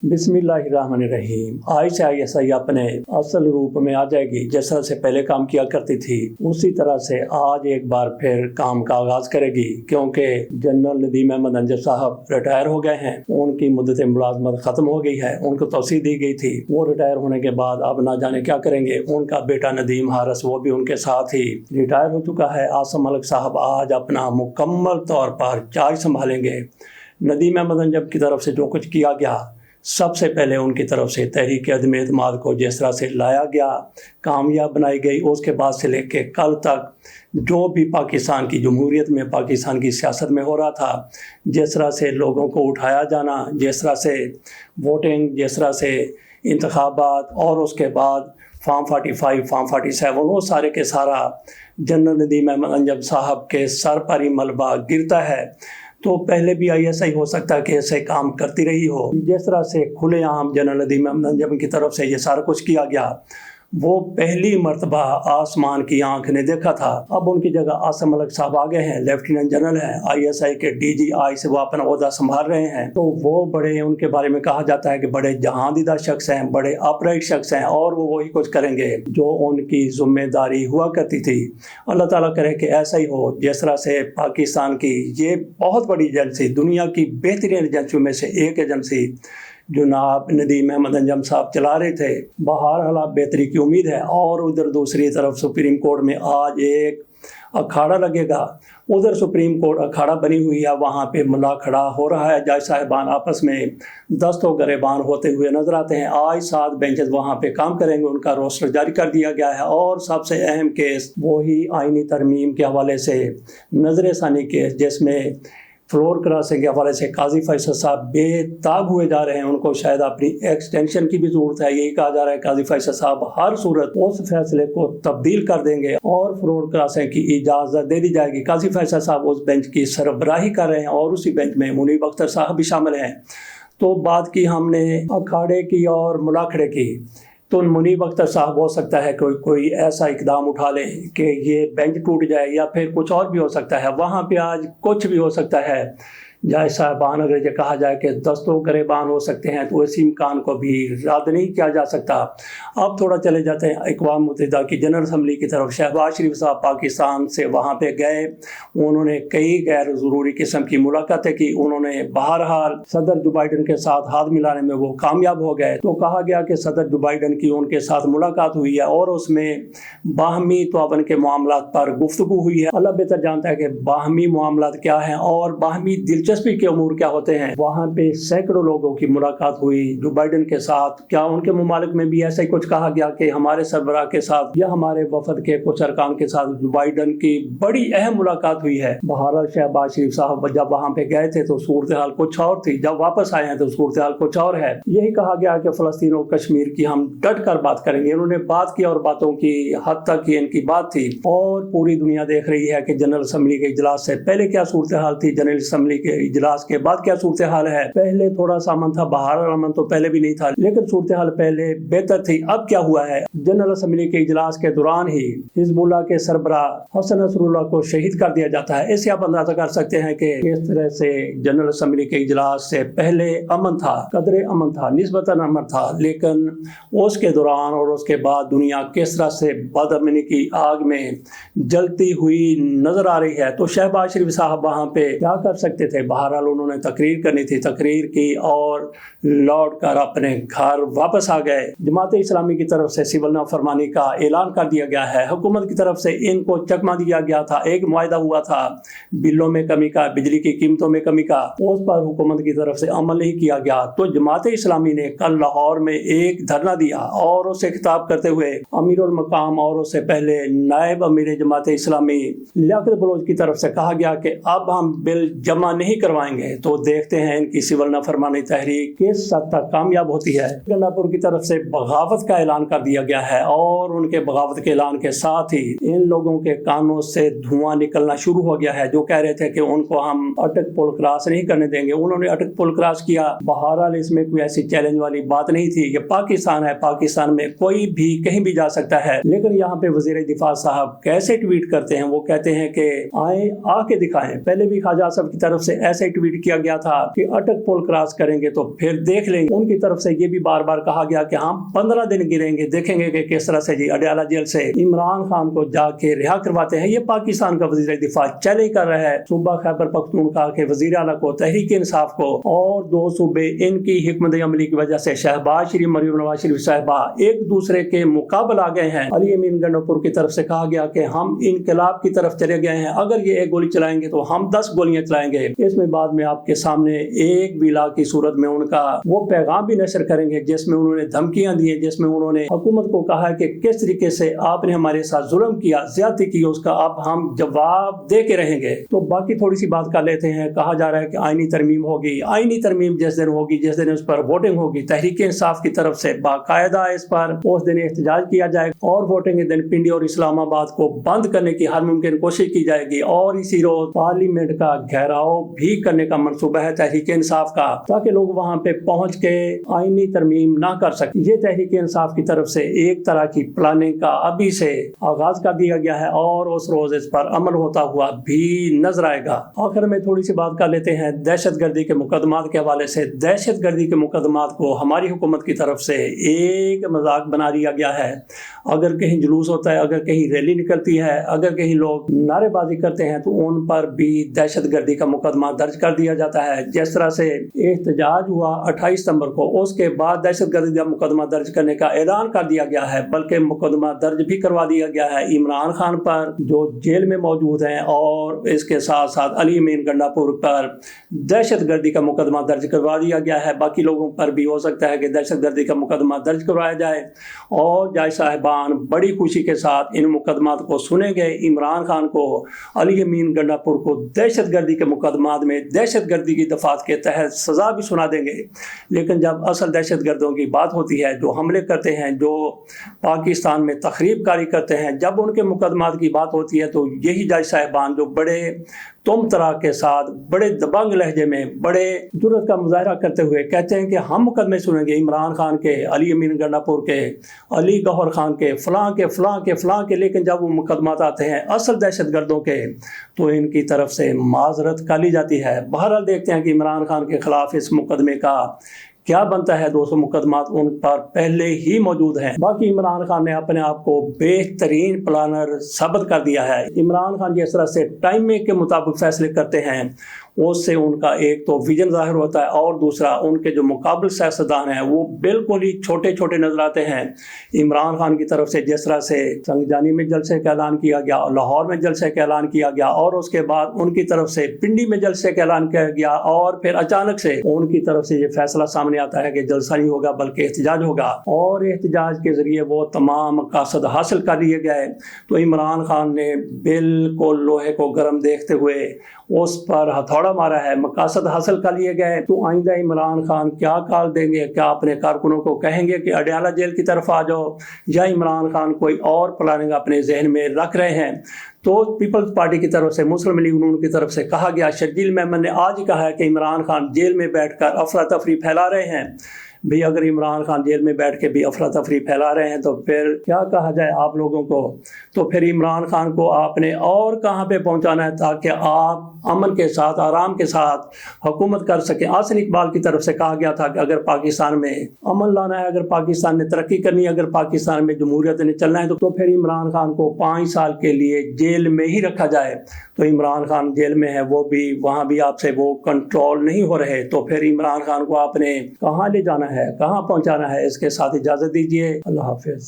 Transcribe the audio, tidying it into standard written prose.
बिस्मिल्लाहिर्रहमानिर्रहीम। ISI अपने असल रूप में आ जाएगी। जैसा से पहले काम किया करती थी उसी तरह से आज एक बार फिर काम का आगाज करेगी, क्योंकि जनरल नदीम अहमद अंजद साहब रिटायर हो गए हैं। उनकी मुद्दत मुलाजमत ख़त्म हो गई है, उनको तौसीह दी गई थी। वो रिटायर होने के बाद अब ना जाने क्या करेंगे। उनका बेटा नदीम हारिस वो भी उनके साथ ही रिटायर हो चुका है। आसम मलिक साहब आज अपना मुकम्मल तौर पर चार्ज संभालेंगे। नदीम अहमद अंजद की तरफ से जो कुछ किया गया, सबसे पहले उनकी तरफ से तहरीक अदम एतमाद को जिस तरह से लाया गया, कामयाब बनाई गई, उसके बाद से लेके कल तक जो भी पाकिस्तान की जमहूरियत में, पाकिस्तान की सियासत में हो रहा था, जिस तरह से लोगों को उठाया जाना, जिस तरह से वोटिंग, जिस तरह से इंतखाबात और उसके बाद फॉर्म 45, फॉर्म 47, वो सारे के सारा जनरल नदीम अहमद अंजद साहब के सर पर ही मलबा गिरता है। तो पहले भी ISI हो सकता है कि ऐसे काम करती रही हो। जिस तरह से खुलेआम जनरल नदीम अहमद अंजद की तरफ से ये सारा कुछ किया गया, वो पहली मर्तबा आसमान की आंख ने देखा था। अब उनकी जगह आसम मलिक साहब आ गए हैं, लेफ्टिनेंट जनरल हैं, ISI के DGI से वो अपना ओहदा संभाल रहे हैं। तो वो बड़े, उनके बारे में कहा जाता है कि बड़े जहांदीदा शख्स हैं, बड़े अपराइट शख्स हैं, और वो वही कुछ करेंगे जो उनकी जिम्मेदारी हुआ करती थी। अल्लाह ताला करे कि ऐसा ही हो। जिस तरह से पाकिस्तान की ये बहुत बड़ी एजेंसी, दुनिया की बेहतरीन एजेंसियों में से एक एजेंसी जनाब नदीम अहमद अंजद साहब चला रहे थे, बहरहाल बेहतरी की उम्मीद है। और उधर दूसरी तरफ सुप्रीम कोर्ट में आज एक अखाड़ा लगेगा। उधर सुप्रीम कोर्ट अखाड़ा बनी हुई है, वहाँ पे मुलाखड़ा हो रहा है। जज साहिबान आपस में दस्तों गरेबान होते हुए नजर आते हैं। आज 7 बेंचेस वहाँ पे काम करेंगे, उनका रोस्टर जारी कर दिया गया है। और सबसे अहम केस वही आईनी तरमीम के हवाले से नजर षानी केस, जिसमें फ्लोर क्रॉसिंग के हवाले से काजी फैसल साहब बेताब हुए जा रहे हैं। उनको शायद अपनी एक्सटेंशन की भी जरूरत है। यही कहा जा रहा है काजी फैसल साहब हर सूरत उस फैसले को तब्दील कर देंगे और फ्लोर क्रॉसिंग की इजाज़त दे दी जाएगी। काजी फैसल साहब उस बेंच की सरबराही कर रहे हैं और उसी बेंच में मुनीब अख्तर साहब भी शामिल हैं। तो बात की हमने अखाड़े की और मुलाखड़े की, तो मुनीब अख्तर साहब हो सकता है कोई ऐसा इकदाम उठा ले कि ये बेंच टूट जाए, या फिर कुछ और भी हो सकता है। वहाँ पे आज कुछ भी हो सकता है। जज साहबान अगर ये कहा जाए कि दस्तों गरेबान हो सकते हैं, तो इसी इम्कान को भी रद्द नहीं किया जा सकता। अब थोड़ा चले जाते हैं अक़वाम मुत्तहिदा की जनरल असम्बली की तरफ। शहबाज शरीफ साहब पाकिस्तान से वहाँ पे गए, उन्होंने कई गैर ज़रूरी किस्म की मुलाकातें की। उन्होंने बहरहाल सदर जो बाइडन के साथ हाथ मिलाने में वो कामयाब हो गए। तो कहा गया कि सदर जो बाइडन की उनके साथ मुलाकात हुई है और उसमें बाहमी तआवुन के मामलात पर गुफ्तगू हुई है। अल्लाह बेहतर जानता है कि बाहमी मामलात क्या हैं और बाहमी दिलचस्पी के अमूर क्या होते हैं। वहाँ पे सैकड़ों लोगों की मुलाकात हुई जो बाइडन के साथ। क्या उनके मुमालिक में भी ऐसा ही कुछ कहा गया कि हमारे सरबराह के साथ या हमारे वफद के कुछ अरकान के साथ जो बाइडन की बड़ी अहम मुलाकात हुई है। बहरहाल शहबाज शरीफ साहब जब वहाँ पे गए थे तो सूरत हाल कुछ और थी, जब वापस आए हैं तो सूरत हाल कुछ और है। यही कहा गया कि फ़लस्तीन और कश्मीर की हम डट कर बात करेंगे। इन्होंने बात की और बातों की हद तक ही इनकी बात थी। और पूरी दुनिया देख रही है कि जनरल असम्बली के इजलास से पहले क्या सूरत हाल थी, जनरल असम्बली के इजलास के बाद क्या सूरत हाल है। पहले थोड़ा सा अमन था, बहरहाल अमन तो पहले भी नहीं था, लेकिन सूरत हाल पहले बेहतर थी। अब क्या हुआ है, जनरल असम्बली के इजलास के दौरान ही हिजबुल्लाह के सरबराह हसन नसरुल्लाह को शहीद कर दिया जाता है। इससे आप अंदाजा कर सकते हैं कि किस तरह से जनरल असम्बली के इजलास से पहले अमन था, कदरे अमन था, निस्बतन अमन था, लेकिन उसके दौरान और उसके बाद दुनिया किस तरह से बदअमनी की आग में जलती हुई नजर आ रही है। तो शहबाज शरीफ साहब वहाँ पे क्या कर सकते थे। बहरहाल उन्होंने तकरीर करनी थी, तकरीर की और लौट कर अपने घर वापस आ गए। जमात इस्लामी की तरफ से सिविल नाफरमानी का ऐलान कर दिया गया है। हुकूमत की तरफ से इनको चकमा दिया गया था। एक मुआहदा हुआ था बिलों में कमी का, बिजली की कीमतों में कमी का, उस पर हुकूमत की तरफ से अमल नहीं किया गया। तो जमात इस्लामी ने कल लाहौर में एक धरना दिया और उससे खिताब करते हुए अमीरुल मकाम और उससे पहले नायब अमीर जमात इस्लामी लियाकत बलोच की तरफ से कहा गया कि अब हम बिल जमा नहीं करवाएंगे। तो देखते हैं इनकी सिविल नाफरमानी तहरीक किस हद तक कामयाब होती है। गंडापुर की तरफ से बगावत का ऐलान कर दिया गया है और उनके बगावत के ऐलान के साथ ही इन लोगों के कानों से धुआं निकलना शुरू हो गया है। जो कह रहे थे कि उनको हम अटक पुल क्रॉस नहीं करने देंगे, उन्होंने अटक पुल क्रॉस किया। बहरहाल इसमें कोई ऐसी चैलेंज वाली बात नहीं थी। ये पाकिस्तान है, पाकिस्तान में कोई भी कहीं भी जा सकता है। लेकिन यहाँ पे वजीर दिफा साहब कैसे ट्वीट करते हैं, वो कहते हैं कि आए आके दिखाएं। पहले भी ख्वाजा साहब की तरफ से ऐसे ट्वीट किया गया था कि अटक पुल क्रॉस करेंगे तो फिर देख लेंगे। उनकी तरफ से ये भी बार बार कहा गया कि हम 15 दिन गिरेंगे, देखेंगे कि किस तरह से जी अडयाला जेल से इमरान खान को जाके रिहा करवाते हैं। ये पाकिस्तान का वजीर दिफा चैलेंज कर रहा है सूबा खैबर पख्तूनख्वा के वजीर आला को, तहरीक इंसाफ को, और दो सूबे इनकी हिकमत अमली की वजह से शहबाज शरीफ, मरियम नवाज शरीफ साहिबा एक दूसरे के मुकाबले आ गए हैं। अली अमीन गंडापुर की तरफ से कहा गया कि हम इनकलाब की तरफ चले गए हैं, अगर ये एक गोली चलाएंगे तो हम 10 गोलियां चलाएंगे। इसमें बाद में आपके सामने एक विला की सूरत में उनका वो पैगाम भी नशर करेंगे जिसमें उन्होंने धमकियां दी, जिसमें उन्होंने हुकूमत को कहा कि किस तरीके से आपने हमारे साथ जुल्म किया, ज्यादती की, उसका अब हम जवाब दे के रहेंगे। तो बाकी थोड़ी सी बात कर लेते हैं। कहा जा रहा है कि आईनी तरमीम होगी। आईनी तरमीम जिस दिन होगी, जिस दिन उस पर वोटिंग होगी, तहरीक इंसाफ की तरफ से बाकायदा इस पर उस दिन एहतजाज किया जाएगा और वोटिंग के दिन पिंडी और इस्लामाबाद को बंद करने की हर मुमकिन कोशिश की जाएगी और इसी रोज पार्लियामेंट का घेराव भी करने का मंसूबा है तहरीक इंसाफ का, ताकि लोग वहां पे पहुंच के आईनी तरमीम ना कर सके। ये तहरीक इंसाफ की तरफ से एक तरह की प्लानिंग का अभी से आगाज कर दिया गया है और उस रोज इस पर अमल होता हुआ भी नजर आएगा। आखिर में थोड़ी सी बात कर लेते हैं दहशतगर्दी के मुकदमात के हवाले से। दहशतगर्दी के मुकदमात को हमारी हुकूमत की तरफ से एक मजाक बना दिया गया है। अगर कहीं जुलूस होता है, अगर कहीं रैली निकलती है, अगर कहीं लोग नारेबाजी करते हैं तो उन पर भी दहशतगर्दी का मुकदमा दर्ज कर दिया जाता है। जिस तरह से एहतजाज हुआ 28 सितंबर को, उसके बाद दहशतगर्दी का मुकदमा दर्ज करने का ऐलान कर दिया गया है, बल्कि मुकदमा दर्ज भी करवा दिया गया है इमरान खान पर जो जेल में मौजूद हैं, और इसके साथ साथ अली अमीन गंडापुर पर दहशतगर्दी का मुकदमा दर्ज करवा दिया गया है। बाकी लोगों पर भी हो सकता है कि दहशतगर्दी का मुकदमा दर्ज करवाया जाए और जज साहिबान बड़ी खुशी के साथ इन मुकदमात को सुनेंगे। इमरान खान को, अली अमीन गंडापुर को दहशतगर्दी के मुकदमात में दहशतगर्दी की दफात के तहत सजा भी सुना देंगे। लेकिन जब असल दहशतगर्दों की बात होती है, जो हमले करते हैं, जो पाकिस्तान में तखरीब कारी करते हैं, जब उनके मुकदमात की बात होती है तो यही जज साहिबान जो बड़े तुम तरह के साथ बड़े दबंग लहजे में बड़े जुर्रत का मुजाहरा करते हुए कहते हैं कि हम मुकदमे सुनेंगे इमरान खान के, अली अमीन गंडापुर के, अली गौहर खान के, फलां के फलां के फलां के, लेकिन जब वो मुकदमात आते हैं असल दहशतगर्दों के तो इनकी तरफ से माजरत कर ली जाती है। बहरहाल देखते हैं कि इमरान खान के खिलाफ इस मुकदमे का क्या बनता है। 200 मुकदमात उन पर पहले ही मौजूद हैं। बाकी इमरान खान ने अपने आप को बेहतरीन प्लानर साबित कर दिया है। इमरान खान जिस तरह से टाइमिंग के मुताबिक फैसले करते हैं, उससे उनका एक तो विजन जाहिर होता है और दूसरा उनके जो मुकाबल सियासतदान हैं वो बिल्कुल ही छोटे छोटे नजर आते हैं। इमरान खान की तरफ से जिस तरह से संगजानी में जलसे का ऐलान किया गया, लाहौर में जलसे का ऐलान किया गया, और उसके बाद उनकी तरफ से पिंडी में जलसे का ऐलान किया गया, और फिर अचानक से उनकी तरफ से ये फैसला सामने आता है कि जलसा नहीं होगा बल्कि एहतजाज होगा, और एहतजाज के जरिए वो तमाम मकासद हासिल कर लिए गए। तो इमरान खान ने बिल्कुल लोहे को गर्म देखते हुए उस पर हथौड़ा मारा है, मकासद हासिल कर लिए गए। तो आइंदा इमरान खान क्या कॉल देंगे? क्या अपने कारकुनों को कहेंगे कि अडयाला जेल की तरफ आ जाओ, या इमरान खान कोई और प्लानिंग अपने जहन में रख रहे हैं? तो पीपल्स पार्टी की तरफ से, मुस्लिम लीग नून की तरफ से कहा गया, शर्जील मेमन ने आज ही कहा है कि इमरान खान जेल में बैठकर अफरा तफरी फैला रहे हैं। भी अगर इमरान खान जेल में बैठ के भी अफरा तफरी फैला रहे हैं तो फिर क्या कहा जाए आप लोगों को? तो फिर इमरान खान को आपने और कहाँ पे पहुँचाना है ताकि आप अमन के साथ, आराम के साथ हुकूमत कर सकें? आसिन इकबाल की तरफ से कहा गया था कि अगर पाकिस्तान में अमन लाना है, अगर पाकिस्तान ने तरक्की करनी है, अगर पाकिस्तान में जमहूरियत ने चलना है तो फिर इमरान खान को 5 साल के लिए जेल में ही रखा जाए। तो इमरान खान जेल में है, वो भी वहाँ भी आपसे वो कंट्रोल नहीं हो रहे, तो फिर इमरान खान को आपने कहाँ ले जाना है, कहाँ पहुँचाना है? इसके साथ इजाज़त दीजिए। अल्लाह हाफिज़।